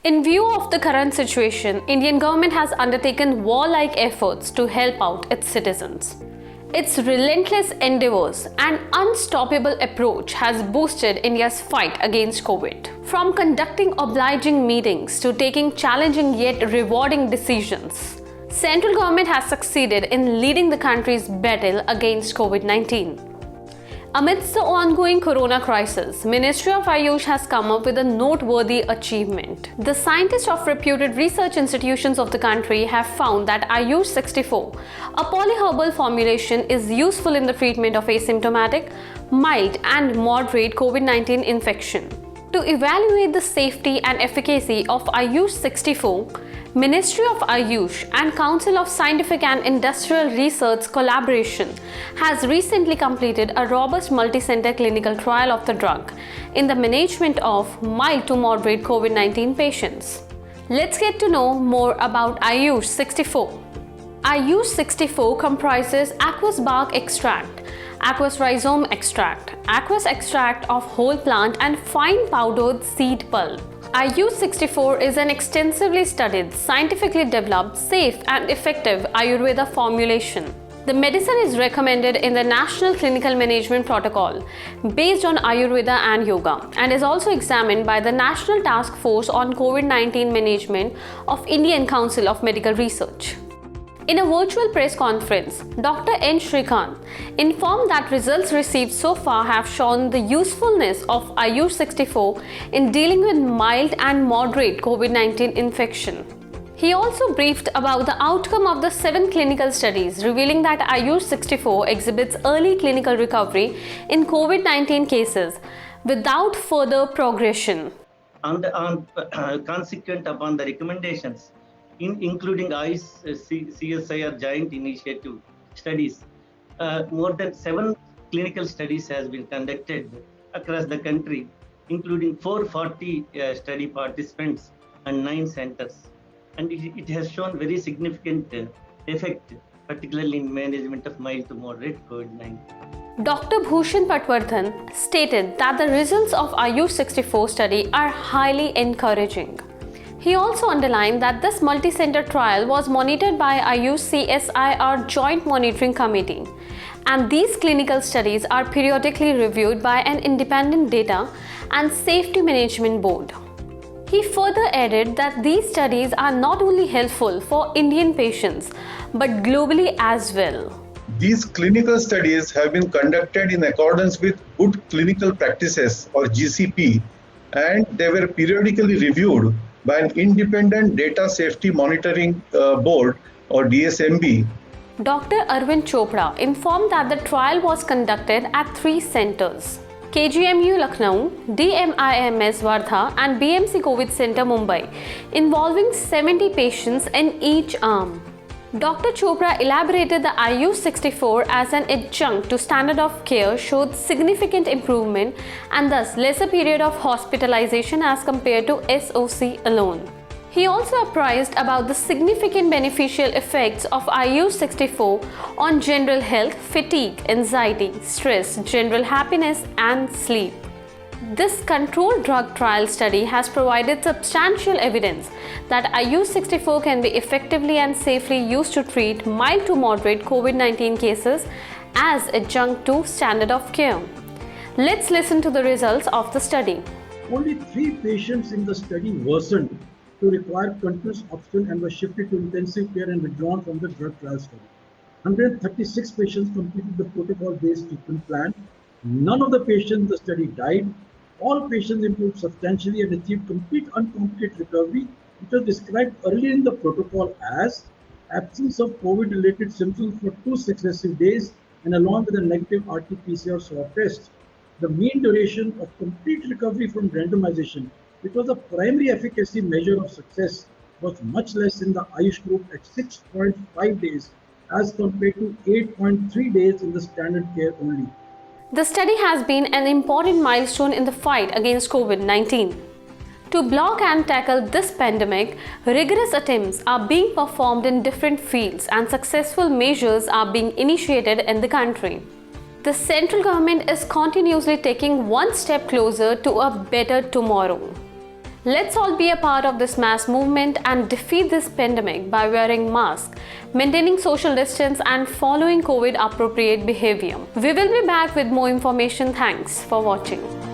In view of the current situation, Indian government has undertaken warlike efforts to help out its citizens. Its relentless endeavors and unstoppable approach has boosted India's fight against COVID. From conducting obliging meetings to taking challenging yet rewarding decisions, central government has succeeded in leading the country's battle against COVID-19. Amidst the ongoing corona crisis, Ministry of Ayush has come up with a noteworthy achievement. The scientists of reputed research institutions of the country have found that Ayush 64, a polyherbal formulation, is useful in the treatment of asymptomatic, mild and moderate COVID-19 infection. To evaluate the safety and efficacy of Ayush 64, Ministry of Ayush and Council of Scientific and Industrial Research collaboration has recently completed a robust multi-center clinical trial of the drug in the management of mild to moderate COVID-19 patients. Let's get to know more about Ayush 64. Ayush 64 comprises aqueous bark extract, aqueous rhizome extract, aqueous extract of whole plant and fine powdered seed pulp. Ayush 64 is an extensively studied, scientifically developed, safe and effective Ayurveda formulation. The medicine is recommended in the National Clinical Management Protocol based on Ayurveda and Yoga and is also examined by the National Task Force on COVID-19 Management of Indian Council of Medical Research. In a virtual press conference, Dr. N. Shrikant informed that results received so far have shown the usefulness of Ayush 64 in dealing with mild and moderate COVID-19 infection. He also briefed about the outcome of the 7 clinical studies, revealing that Ayush 64 exhibits early clinical recovery in COVID-19 cases without further progression. Consequent upon the recommendations, including CSIR joint initiative studies, more than 7 clinical studies has been conducted across the country, including 440 study participants and 9 centers. And it has shown very significant effect, particularly in management of mild to moderate COVID-19. Dr. Bhushan Patwardhan stated that the results of Ayush 64 study are highly encouraging. He also underlined that this multi-center trial was monitored by Ayush CSIR Joint Monitoring Committee, and these clinical studies are periodically reviewed by an independent data and safety management board. He further added that these studies are not only helpful for Indian patients but globally as well. These clinical studies have been conducted in accordance with Good Clinical Practices or GCP, and they were periodically reviewed by an independent data safety monitoring board or DSMB. Dr. Arvind Chopra informed that the trial was conducted at 3 centers: KGMU Lucknow, DMIMS Wardha and BMC COVID Center Mumbai, involving 70 patients in each arm. Dr. Chopra elaborated the Ayush 64 as an adjunct to standard of care showed significant improvement and thus lesser period of hospitalization as compared to SOC alone. He also apprised about the significant beneficial effects of Ayush 64 on general health, fatigue, anxiety, stress, general happiness and sleep. This controlled drug trial study has provided substantial evidence that Ayush 64 can be effectively and safely used to treat mild to moderate COVID-19 cases as adjunct to standard of care. Let's listen to the results of the study. Only 3 patients in the study worsened to require continuous oxygen and were shifted to intensive care and withdrawn from the drug trial study. 136 patients completed the protocol-based treatment plan. None of the patients in the study died. All patients improved substantially and achieved complete uncomplicated recovery, which was described earlier in the protocol as absence of COVID-related symptoms for 2 successive days and along with a negative RT-PCR swab test. The mean duration of complete recovery from randomization, which was the primary efficacy measure of success, was much less in the Ayush group at 6.5 days as compared to 8.3 days in the standard care only. The study has been an important milestone in the fight against COVID-19. To block and tackle this pandemic, rigorous attempts are being performed in different fields and successful measures are being initiated in the country. The central government is continuously taking one step closer to a better tomorrow. Let's all be a part of this mass movement and defeat this pandemic by wearing masks, maintaining social distance and following COVID appropriate behavior. We will be back with more information. Thanks for watching.